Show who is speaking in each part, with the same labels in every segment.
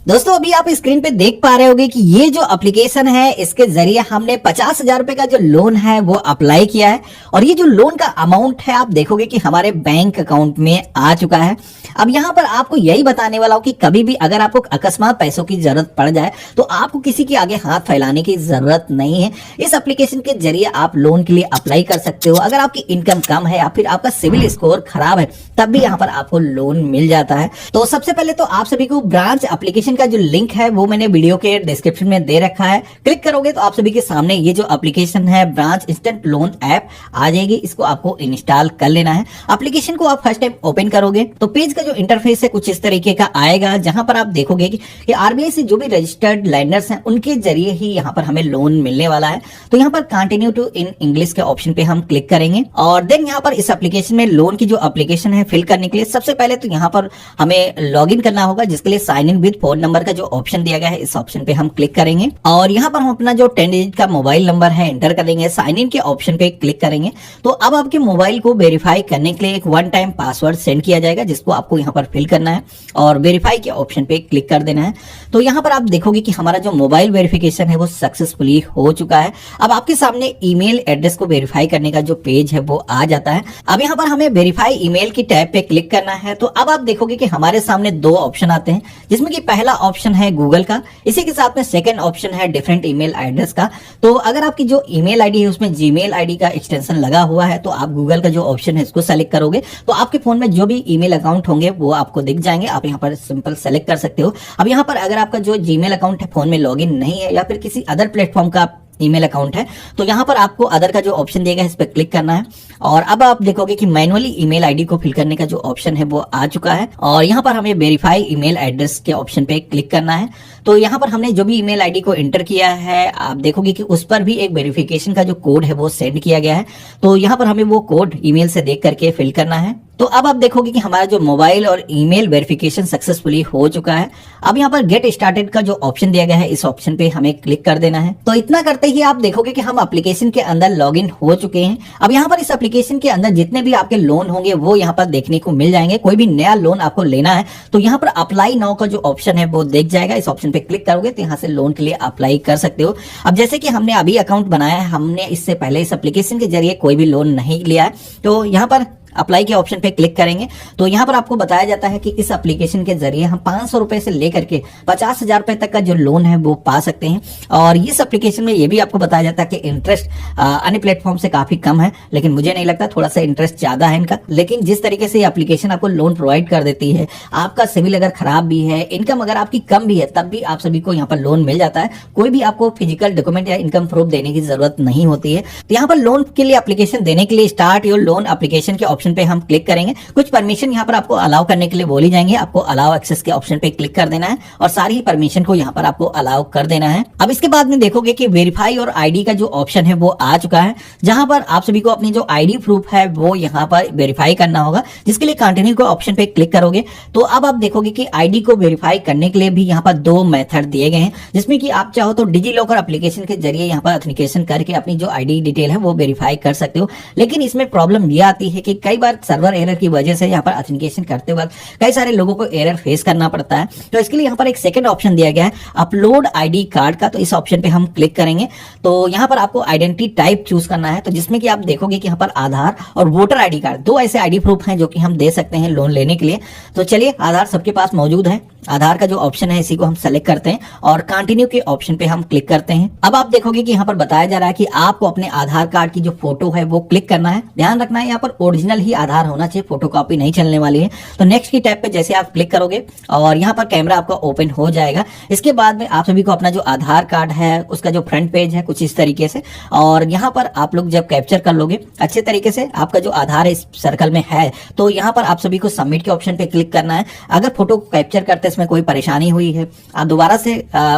Speaker 1: दोस्तों अभी आप स्क्रीन पे देख पा रहे होंगे कि ये जो एप्लीकेशन है इसके जरिए हमने 50,000 रुपए का जो लोन है वो अप्लाई किया है और ये जो लोन का अमाउंट है आप देखोगे कि हमारे बैंक अकाउंट में आ चुका है। अब यहाँ पर आपको यही बताने वाला हूँ कि कभी भी अगर आपको अकस्मात पैसों की जरूरत पड़ जाए तो आपको किसी के आगे हाथ फैलाने की जरूरत नहीं है। इस एप्लीकेशन के जरिए आप लोन के लिए अप्लाई कर सकते हो। अगर आपकी इनकम कम है या फिर आपका सिविल स्कोर खराब है तब भी यहाँ पर आपको लोन मिल जाता है। तो सबसे पहले तो आप सभी को ब्रांच एप्लीकेशन का जो लिंक है वो मैंने वीडियो के डिस्क्रिप्शन में दे रखा है। क्लिक करोगे तो आप सभी के सामने ये जो एप्लीकेशन है ब्रांच इंस्टेंट लोन ऐप आ जाएगी। इसको आपको इंस्टॉल कर लेना है। एप्लीकेशन को आप फर्स्ट टाइम ओपन करोगे तो पेज का जो इंटरफेस है कुछ इस तरीके का आएगा, जहां पर आप देखोगे कि आरबीआई से जो भी रजिस्टर्ड लैंडर्स हैं उनके जरिए ही यहाँ पर हमें लोन मिलने वाला है। तो यहाँ पर कंटिन्यू टू इन इंग्लिश के ऑप्शन पे हम क्लिक करेंगे और देन यहाँ पर इस एप्लीकेशन में लोन की जो एप्लीकेशन है फिल करने के लिए सबसे पहले तो यहाँ पर हमें लॉग इन करना होगा, जिसके लिए sign in with phone number का जो ऑप्शन दिया गया है इस ऑप्शन पे हम क्लिक करेंगे और यहाँ पर हम अपना जो 10 डिजिट का मोबाइल नंबर है एंटर करेंगे। साइन इन के ऑप्शन पे क्लिक करेंगे तो अब आपके मोबाइल को वेरीफाई करने के लिए एक वन टाइम पासवर्ड सेंड किया जाएगा, जिसको आपको यहाँ पर फिल करना है और वेरीफाई के ऑप्शन पे क्लिक कर देना है। तो यहाँ पर आप देखोगे कि हमारा जो मोबाइल वेरिफिकेशन है वो सक्सेसफुली हो चुका है। अब आपके सामने ईमेल एड्रेस को वेरीफाई करने का जो पेज है वो आ जाता है। अब यहाँ पर हमें वेरीफाई ईमेल की टैब पे क्लिक करना है। तो अब आप देखोगे कि हमारे सामने दो ऑप्शन आते हैं, जिसमें कि पहला ऑप्शन है गूगल का, इसी के साथ में सेकंड ऑप्शन है डिफरेंट ईमेल एड्रेस का। तो अगर आपकी जो ईमेल आईडी है उसमें जीमेल आईडी का एक्सटेंशन लगा हुआ है तो आप गूगल का जो ऑप्शन है इसको सेलेक्ट करोगे तो आपके फोन में जो भी ईमेल अकाउंट होंगे वो आपको दिख जाएंगे। आप यहाँ पर सिंपल सेलेक्ट कर सकते हो। अब यहाँ पर अगर आपका जो जीमेल अकाउंट है फोन में लॉगिन नहीं है या फिर किसी अदर प्लेटफॉर्म का ईमेल अकाउंट है तो यहाँ पर आपको अदर का जो ऑप्शन देगा इस पर क्लिक करना है और अब आप देखोगे कि मैनुअली ईमेल आईडी को फिल करने का जो ऑप्शन है वो आ चुका है और यहाँ पर हमें वेरीफाई ईमेल एड्रेस के ऑप्शन पे क्लिक करना है। तो यहाँ पर हमने जो भी ईमेल आईडी को एंटर किया है आप देखोगे कि उस पर भी एक वेरिफिकेशन का जो कोड है वो सेंड किया गया है। तो यहाँ पर हमें वो कोड ईमेल से देख करके फिल करना है। तो अब आप देखोगे कि हमारा जो मोबाइल और ईमेल वेरिफिकेशन सक्सेसफुली हो चुका है। अब यहाँ पर गेट स्टार्टेड का जो ऑप्शन दिया गया है इस ऑप्शन पे हमें क्लिक कर देना है। तो इतना करते ही आप देखोगे कि हम एप्लीकेशन के अंदर लॉगिन हो चुके हैं। अब यहाँ पर इस एप्लीकेशन के अंदर जितने भी आपके लोन होंगे वो यहाँ पर देखने को मिल जाएंगे। कोई भी नया लोन आपको लेना है तो यहाँ पर अप्लाई नाउ का जो ऑप्शन है वो देख जाएगा। इस ऑप्शन पे क्लिक करोगे तो यहाँ से लोन के लिए अप्लाई कर सकते हो। अब जैसे कि हमने अभी अकाउंट बनाया है, हमने इससे पहले इस एप्लीकेशन के जरिए कोई भी लोन नहीं लिया है तो यहाँ पर अप्लाई के ऑप्शन पे क्लिक करेंगे तो यहाँ पर आपको बताया जाता है कि इस एप्लीकेशन के जरिए हम 500 रुपए से लेकर के 50,000 रुपए तक का जो लोन है वो पा सकते हैं। और इस एप्लीकेशन में ये भी आपको बताया जाता है कि इंटरेस्ट अन्य प्लेटफॉर्म से काफी कम है, लेकिन मुझे नहीं लगता, थोड़ा सा इंटरेस्ट ज्यादा है इनका। लेकिन जिस तरीके से ये एप्लीकेशन आपको लोन प्रोवाइड कर देती है, आपका सिविल अगर खराब भी है, इनकम अगर आपकी कम भी है, तब भी आप सभी को यहाँ पर लोन मिल जाता है। कोई भी आपको फिजिकल डॉक्यूमेंट या इनकम प्रूफ देने की जरूरत नहीं होती है। तो यहाँ पर लोन के लिए एप्लीकेशन देने के लिए स्टार्ट योर लोन एप्लीकेशन के ऑप्शन पे हम क्लिक करेंगे। कुछ परमिशन यहाँ पर आपको अलाउ करने के लिए बोली जाएंगे। आपको अलाउ एक्सेस के ऑप्शन पे क्लिक कर देना है और सारी ही परमिशन को यहाँ पर आपको अलाउ कर देना है। अब इसके बाद में देखोगे कि वेरीफाई और आईडी का जो ऑप्शन है वो आ चुका है, जहां पर आप सभी को अपनी जो आईडी प्रूफ है वो यहाँ पर वेरीफाई करना होगा, जिसके लिए कंटिन्यू के ऑप्शन पे क्लिक करोगे तो अब आप देखोगे कि आईडी को वेरीफाई करने के लिए भी यहाँ पर दो मेथड दिए गए हैं, जिसमें कि आप चाहो तो डिजी लॉकर एप्लीकेशन के जरिए यहाँ पर ऑथेंटिकेशन करके अपनी जो आईडी डिटेल है वो वेरीफाई कर सकते हो। लेकिन इसमें प्रॉब्लम ये आती है कि कई बार सर्वर एरर की वजह से यहाँ पर ऑथेंटिकेशन करते वक्त कई सारे लोगों को एरर फेस करना पड़ता है। तो इसके लिए यहाँ पर एक सेकंड ऑप्शन दिया गया है अपलोड आईडी कार्ड का। तो इस ऑप्शन पे हम क्लिक करेंगे तो यहाँ पर आपको आइडेंटिटी टाइप चूज करना है, तो जिसमें कि आप देखोगे कि यहाँ पर आधार और वोटर आईडी कार्ड, दो ऐसे आईडी प्रूफ हैं जो कि हम दे सकते हैं लोन लेने के लिए। तो चलिए, आधार सबके पास मौजूद है, आधार का जो ऑप्शन है इसी को हम सेलेक्ट करते हैं और कंटिन्यू के ऑप्शन पे हम क्लिक करते हैं। अब आप देखोगे कि यहाँ पर बताया जा रहा है कि आपको अपने आधार कार्ड की जो फोटो है वो क्लिक करना है। ध्यान रखना है यहाँ पर ओरिजिनल ही आधार होना चाहिए, फोटोकॉपी नहीं चलने वाली है। तो नेक्स्ट की टैब पे जैसे आप क्लिक करोगे और यहाँ पर कैमरा आपका ओपन हो जाएगा। इसके बाद में आप सभी को अपना जो आधार कार्ड है उसका जो फ्रंट पेज है कुछ इस तरीके से, और यहाँ पर आप लोग जब कैप्चर कर लोगे अच्छे तरीके से, आपका जो आधार इस सर्कल में है तो यहाँ पर आप सभी को सबमिट के ऑप्शन पे क्लिक करना है। अगर फोटो कैप्चर करते इसमें कोई परेशानी हुई है, आप दोबारा से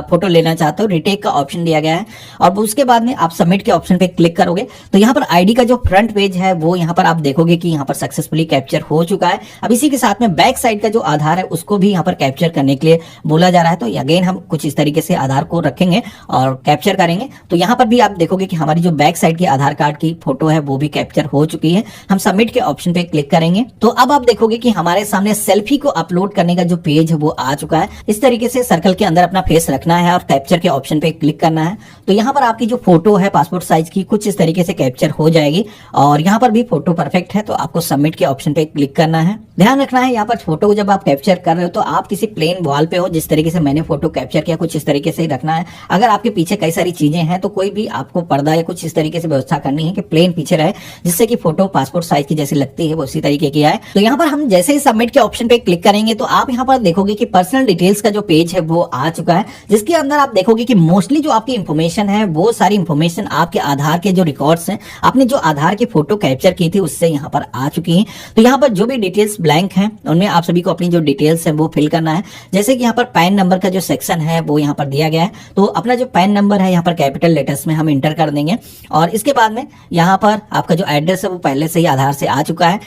Speaker 1: फोटो लेना चाहते हो, रिटेक का ऑप्शन दिया गया है और उसके बाद में आप सबमिट के ऑप्शन पे क्लिक करोगे तो यहाँ पर आईडी का जो फ्रंट पेज है वो यहाँ पर आप देखोगे कि यहाँ पर सक्सेसफुली कैप्चर हो चुका है। अब इसी के साथ में बैक साइड का जो आधार है उसको भी यहाँ पर कैप्चर करने के लिए बोला जा रहा है। तो अगेन हम कुछ इस तरीके से आधार को रखेंगे और कैप्चर करेंगे। तो यहाँ पर भी आप देखोगे कि हमारी जो बैक साइड की आधार कार्ड की फोटो है वो भी कैप्चर हो चुकी है। हम सबमिट के ऑप्शन पे क्लिक करेंगे तो अब आप देखोगे कि हमारे सामने सेल्फी को अपलोड करने का जो पेज है वो आ चुका है। इस तरीके से सर्कल के अंदर अपना फेस रखना है और कैप्चर के ऑप्शन पे क्लिक करना है। तो यहाँ पर आपकी जो फोटो है पासपोर्ट साइज की कुछ इस तरीके से कैप्चर हो जाएगी और यहाँ पर भी फोटो परफेक्ट है। तो आपको सबमिट के ऑप्शन पे क्लिक करना है। ध्यान रखना है यहाँ पर फोटो जब आप कैप्चर कर रहे हो तो आप किसी प्लेन वॉल पे हो, जिस तरीके से मैंने फोटो कैप्चर किया कुछ इस तरीके से ही रखना है। अगर आपके पीछे कई सारी चीजें हैं तो कोई भी आपको पर्दा या कुछ इस तरीके से व्यवस्था करनी है कि प्लेन पीछे रहे, जिससे कि फोटो पासपोर्ट साइज की जैसी लगती है वो उसी तरीके की आए। तो यहाँ पर हम जैसे ही सबमिट के ऑप्शन पे क्लिक करेंगे तो आप यहाँ पर देखोगे कि पर्सनल डिटेल्स का जो पेज है वो आ चुका है, जिसके अंदर आप देखोगे कि मोस्टली जो आपकी इंफॉर्मेशन है वो सारी इंफॉर्मेशन आपके आधार के जो रिकॉर्ड्स हैं, आपने जो आधार की फोटो कैप्चर की थी उससे यहाँ पर आ चुकी हैं। तो यहाँ पर जो भी डिटेल्स ब्लैंक हैं उनमें आप सभी को अपनी जो डिटेल्स है वो फिल करना है। जैसे कि यहाँ पर पैन नंबर का जो सेक्शन है वो यहाँ पर दिया गया है। तो अपना जो पैन नंबर है यहाँ पर कैपिटल लेटर्स में हम इंटर कर देंगे और इसके बाद में यहाँ पर आपका जो एड्रेस है वो पहले से ही आधार से आ चुका है।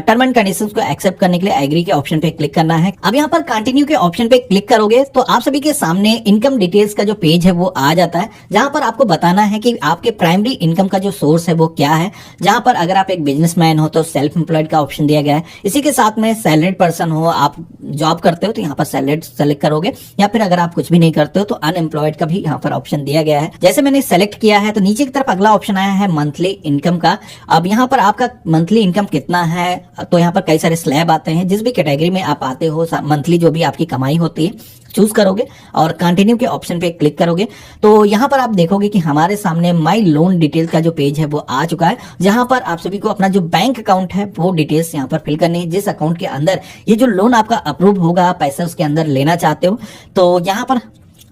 Speaker 1: टर्म एंड कंडीशंस को एक्सेप्ट करने के लिए एग्री के ऑप्शन पे क्लिक करना है। अब यहाँ पर कंटिन्यू के ऑप्शन पे क्लिक करोगे तो आप सभी के सामने इनकम डिटेल्स का जो पेज है वो आ जाता है, जहां पर आपको बताना है कि आपके प्राइमरी इनकम का जो सोर्स है वो क्या है। जहां पर अगर आप एक बिजनेसमैन हो तो सेल्फ एम्प्लॉयड का ऑप्शन दिया गया है। इसी के साथ में सैलरीड पर्सन हो, आप जॉब करते हो तो यहाँ पर सैलरीड सेलेक्ट करोगे, या फिर अगर आप कुछ भी नहीं करते हो तो अनएम्प्लॉयड का भी यहाँ पर ऑप्शन दिया गया है। जैसे मैंने सेलेक्ट किया है तो नीचे की तरफ अगला ऑप्शन आया है मंथली इनकम का। अब यहाँ पर आपका मंथली इनकम कितना है, तो यहाँ पर कई सारे स्लैब आते हैं। जिस भी कैटेगरी में आप आते हो मंथली जो भी आपकी कमाई होती है चूज करोगे और कंटिन्यू के ऑप्शन पे क्लिक करोगे तो यहाँ पर आप देखोगे कि हमारे सामने माई लोन डिटेल का जो पेज है वो आ चुका है, जहां पर आप सभी को अपना जो बैंक अकाउंट है वो डिटेल्स यहाँ पर फिल करनी है। जिस अकाउंट के अंदर ये जो लोन आपका अप्रूव होगा, पैसा उसके अंदर लेना चाहते हो तो यहाँ पर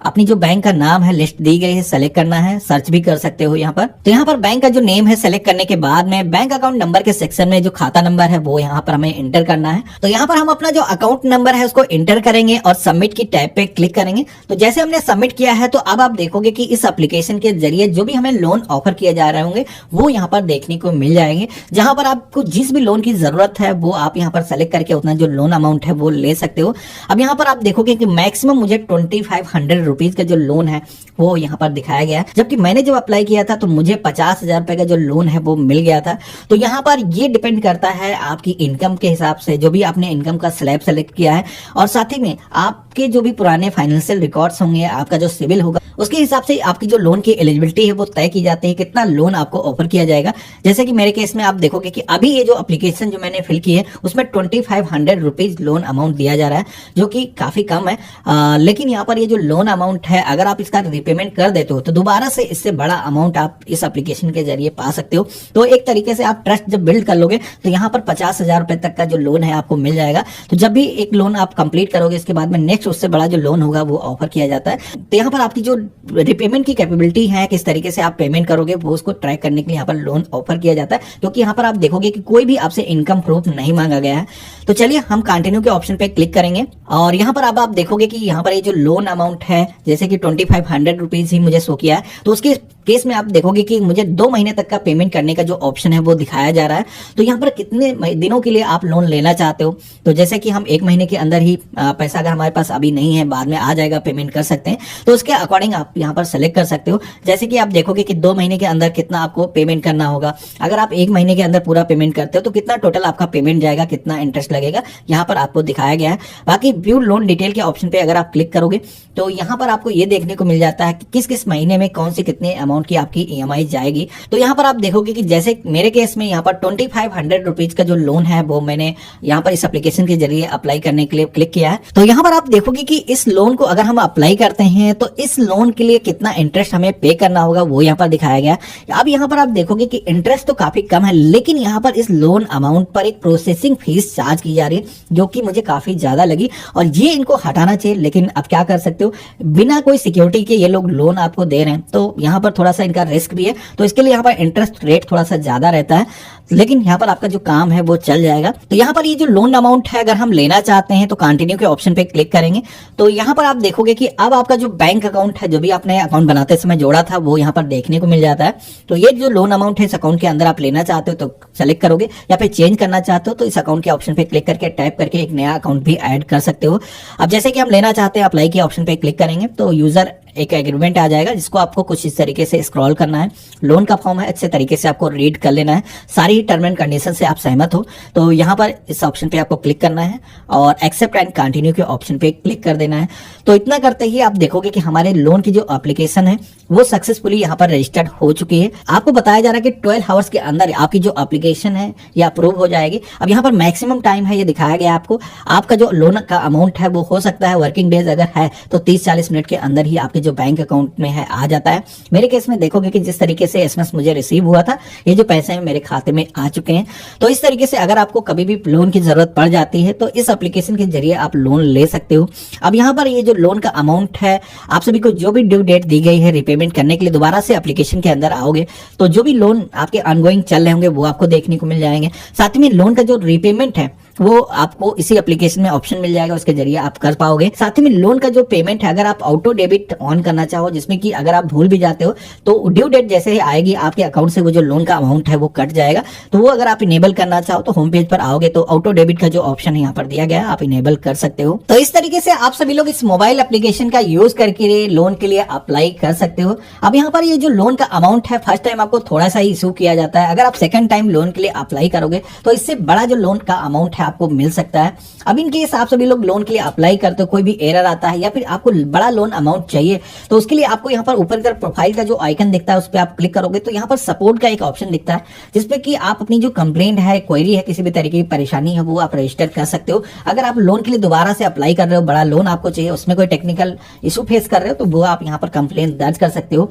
Speaker 1: अपनी जो बैंक का नाम है लिस्ट दी गई है, सेलेक्ट करना है। सर्च भी कर सकते हो यहाँ पर। तो यहाँ पर बैंक का जो नेम है सेलेक्ट करने के बाद में बैंक अकाउंट नंबर के सेक्शन में जो खाता नंबर है वो यहाँ पर हमें इंटर करना है। तो यहाँ पर हम अपना जो अकाउंट नंबर है उसको इंटर करेंगे और सबमिट की टैब पे क्लिक करेंगे। तो जैसे हमने सबमिट किया है तो अब आप देखोगे कि इस एप्लीकेशन के जरिए जो भी हमें लोन ऑफर किए जा रहे होंगे वो यहाँ पर देखने को मिल जाएंगे, जहां पर आपको जिस भी लोन की जरूरत है वो आप यहाँ पर सेलेक्ट करके उतना जो लोन अमाउंट है वो ले सकते हो। अब यहाँ पर आप देखोगे कि मैक्सिमम मुझे 2500 रुपीज का जो लोन है वो यहाँ पर दिखाया गया है, जबकि मैंने जब अप्लाई किया था तो मुझे 50,000 रुपए का जो लोन है वो मिल गया था। तो यहाँ पर ये डिपेंड करता है आपकी इनकम के हिसाब से, जो भी आपने इनकम का स्लैब सेलेक्ट किया है और साथ ही में आपके जो भी पुराने फाइनेंशियल रिकॉर्ड्स होंगे, आपका जो सिविल होगा उसके हिसाब से आपकी जो लोन की एलिजिबिलिटी है वो तय की जाती है, कितना लोन आपको ऑफर किया जाएगा। जैसे कि मेरे केस में आप देखोगे कि अभी ये जो एप्लीकेशन जो मैंने फिल की है उसमें 2500 रुपीज लोन अमाउंट दिया जा रहा है, जो कि काफी कम है। लेकिन यहाँ पर ये जो लोन अमाउंट है अगर आप इसका रिपेमेंट कर देते हो तो दोबारा से इससे बड़ा अमाउंट आप इस एप्लीकेशन के जरिए पा सकते हो। तो एक तरीके से आप ट्रस्ट जब बिल्ड कर लोगे तो यहाँ पर 50,000 रुपए तक का जो लोन है आपको मिल जाएगा। तो जब भी एक लोन आप कंप्लीट करोगे इसके बाद में नेक्स्ट उससे बड़ा जो लोन होगा वो ऑफर किया जाता है। तो यहाँ पर आपकी जो रिपेमेंट की कैपेबिलिटी है, किस तरीके से आप पेमेंट करोगे वो उसको ट्रैक करने के लिए यहाँ पर लोन ऑफर किया जाता है, क्योंकि यहाँ पर आप देखोगे कि कोई भी आपसे इनकम प्रूफ नहीं मांगा गया है। तो चलिए हम कंटिन्यू के ऑप्शन पे क्लिक करेंगे और यहाँ पर अब आप देखोगे कि यहाँ पर ये जो लोन अमाउंट है जैसे कि 2500 रुपीज ही मुझे शो किया है, तो उसके केस में आप देखोगे कि मुझे 2 महीने तक का पेमेंट करने का जो ऑप्शन है वो दिखाया जा रहा है। तो यहाँ पर कितने दिनों के लिए आप लोन लेना चाहते हो, तो जैसे कि हम 1 महीने के अंदर ही पैसा अगर हमारे पास अभी नहीं है बाद में आ जाएगा पेमेंट कर सकते हैं, तो उसके अकॉर्डिंग आप यहाँ पर सेलेक्ट कर सकते हो। जैसे कि आप देखोगे कि 2 महीने के अंदर कितना आपको पेमेंट करना होगा। अगर आप 1 महीने के अंदर पूरा पेमेंट करते हो तो कितना टोटल आपका पेमेंट जाएगा, कितना इंटरेस्ट लगेगा, यहाँ पर आपको दिखाया गया है। बाकी व्यू लोन डिटेल के ऑप्शन पे अगर आप क्लिक करोगे तो यहाँ पर आपको ये देखने को मिल जाता है कि किस किस महीने में कौन सी कितने अमाउंट की आपकी EMI जाएगी। तो यहाँ पर आप देखोगे कि जैसे मेरे केस में यहाँ पर 2500 रुपीज का जो लोन है वो मैंने यहाँ पर इस एप्लीकेशन के जरिए अप्लाई करने के लिए क्लिक किया है। तो यहाँ पर आप देखोगे कि इस लोन को अगर हम अप्लाई करते हैं तो इस लोन के लिए कितना इंटरेस्ट हमें पे करना होगा वो यहाँ पर दिखाया गया है। अब यहाँ पर आप देखोगे कि इंटरेस्ट तो काफी कम है, लेकिन यहाँ पर इस लोन अमाउंट पर एक प्रोसेसिंग फीस चार्ज की जा रही है जो कि मुझे काफी ज्यादा लगी और ये इनको हटाना चाहिए। लेकिन अब क्या कर सकते हो, बिना कोई सिक्योरिटी के ये लोग लोन आपको दे रहे हैं, तो यहाँ पर थोड़ा सा इनका रिस्क भी है, तो इसके लिए यहाँ पर इंटरेस्ट रेट थोड़ा सा ज्यादा रहता है। लेकिन यहाँ पर आपका जो काम है वो चल जाएगा। तो यहाँ पर ये जो लोन अमाउंट है अगर हम लेना चाहते हैं तो कंटिन्यू के ऑप्शन पे क्लिक करेंगे। तो यहाँ पर आप देखोगे कि अब आपका जो बैंक अकाउंट है, जो भी आपने अकाउंट बनाते समय जोड़ा था, वो यहाँ पर देखने को मिल जाता है। तो ये जो लोन अमाउंट है इस अकाउंट के अंदर आप लेना चाहते हो तो सेलेक्ट करोगे, या फिर चेंज करना चाहते हो तो इस अकाउंट के ऑप्शन पे क्लिक करके टाइप करके एक नया अकाउंट भी ऐड कर सकते हो। अब जैसे कि हम लेना चाहते हैं, अप्लाई के ऑप्शन पे क्लिक करेंगे तो यूजर एक एग्रीमेंट आ जाएगा जिसको आपको कुछ इस तरीके से स्क्रॉल करना है। लोन का फॉर्म है, अच्छे तरीके से आपको रीड कर लेना है, सारी टर्म एंड कंडीशन से आप सहमत हो तो यहाँ पर इस ऑप्शन पे आपको क्लिक करना है और एक्सेप्ट एंड कंटिन्यू के ऑप्शन पे क्लिक कर देना है। तो इतना करते ही आप देखोगे कि हमारे लोन की जो एप्लीकेशन है वो सक्सेसफुली यहाँ पर रजिस्टर्ड हो चुकी है। आपको बताया जा रहा है कि 12 आवर्स के अंदर आपकी जो एप्लीकेशन है ये अप्रूव हो जाएगी। अब यहाँ पर मैक्सिमम टाइम है ये दिखाया गया आपको। आपका जो लोन का अमाउंट है वो हो सकता है वर्किंग डेज अगर है तो 30-40 मिनट के अंदर ही आपके जो बैंक अकाउंट में है आ जाता है। मेरे केस में देखोगे कि जिस तरीके से एसएमएस मुझे रिसीव हुआ था, ये जो पैसे हैं मेरे खाते में आ चुके हैं। तो इस तरीके से अगर आपको कभी भी लोन की जरूरत पड़ जाती है तो इस एप्लीकेशन के जरिए आप लोन ले सकते हो। अब यहाँ पर ये जो लोन का अमाउंट है, आप सभी को जो भी ड्यू डेट दी गई है रिपेमेंट करने के लिए, दोबारा से एप्लीकेशन के अंदर आओगे तो जो भी लोन आपके ऑनगोइंग चल रहे होंगे वो आपको देखने को मिल जाएंगे। साथ ही में लोन का जो रिपेमेंट है वो आपको इसी एप्लीकेशन में ऑप्शन मिल जाएगा, उसके जरिए आप कर पाओगे। साथ ही में लोन का जो पेमेंट है, अगर आप ऑटो डेबिट ऑन करना चाहो, जिसमें कि अगर आप भूल भी जाते हो तो ड्यू डेट जैसे ही आएगी आपके अकाउंट से वो जो लोन का अमाउंट है वो कट जाएगा। तो वो अगर आप इनेबल करना चाहो तो होम पेज पर आओगे तो ऑटो डेबिट का जो ऑप्शन यहाँ पर दिया गया है आप इनेबल कर सकते हो। तो इस तरीके से आप सभी लोग इस मोबाइल एप्लीकेशन का यूज करके लोन के लिए अप्लाई कर सकते हो। अब यहाँ पर ये जो लोन का अमाउंट है फर्स्ट टाइम आपको थोड़ा सा ही इशू किया जाता है। अगर आप सेकंड टाइम लोन के लिए अप्लाई करोगे तो इससे बड़ा जो लोन का अमाउंट है आपको मिल सकता है। अब इन केस आप सभी लोग लोन के लिए अप्लाई करते हो, कोई भी एरर आता है या फिर आपको बड़ा लोन अमाउंट चाहिए तो उसके लिए आपको यहाँ पर ऊपर की तरफ प्रोफाइल का जो आइकन दिखता है उस पर आप क्लिक करोगे तो यहाँ पर सपोर्ट का एक ऑप्शन दिखता है जिसपे कि आप अपनी जो कंप्लेंट है, क्वेरी है, किसी भी तरीके की परेशानी है वो आप रजिस्टर कर सकते हो। अगर आप लोन के लिए दोबारा से अप्लाई कर रहे हो, बड़ा लोन आपको चाहिए, उसमें कोई टेक्निकल इशू फेस कर रहे हो तो वो आप यहाँ पर कंप्लेंट दर्ज कर सकते हो।